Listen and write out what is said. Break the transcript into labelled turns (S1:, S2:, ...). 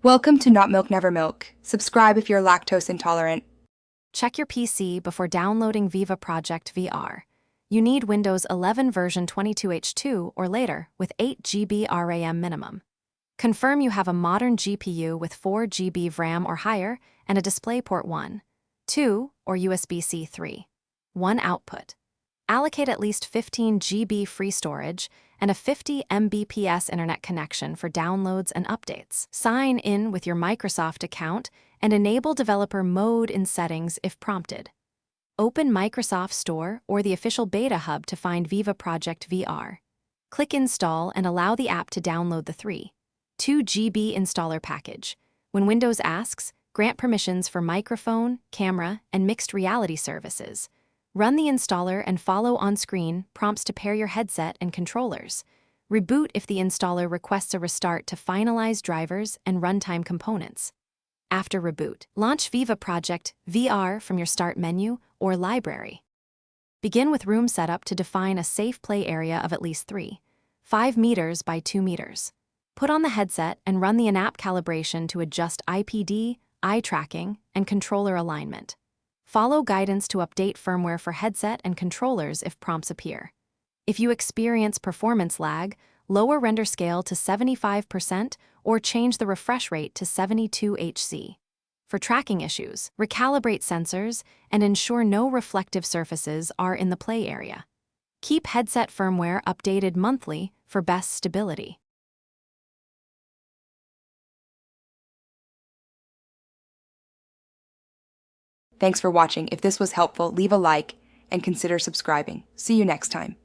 S1: Welcome to Not Milk Never Milk. Subscribe if you're lactose intolerant.
S2: Check your PC before downloading Viva Project VR. You need Windows 11 version 22H2 or later with 8 GB RAM minimum. Confirm you have a modern GPU with 4 GB of RAM or higher and a DisplayPort 1, 2, or USB-C 3. 1 output. Allocate at least 15 GB free storage and a 50 Mbps internet connection for downloads and updates. Sign in with your Microsoft account and enable developer mode in settings if prompted. Open Microsoft Store or the official beta hub to find Viva Project VR. Click Install and allow the app to download the 2 GB installer package. When Windows asks, grant permissions for microphone, camera, and mixed reality services. Run the installer and follow on-screen prompts to pair your headset and controllers. Reboot if the installer requests a restart to finalize drivers and runtime components. After reboot, launch Viva Project VR from your Start menu or library. Begin with room setup to define a safe play area of at least 5 meters by 2 meters. Put on the headset and run the in-app calibration to adjust IPD, eye tracking, and controller alignment. Follow guidance to update firmware for headset and controllers if prompts appear. If you experience performance lag, lower render scale to 75% or change the refresh rate to 72 Hz. For tracking issues, recalibrate sensors and ensure no reflective surfaces are in the play area. Keep headset firmware updated monthly for best stability.
S1: Thanks for watching. If this was helpful, leave a like and consider subscribing. See you next time.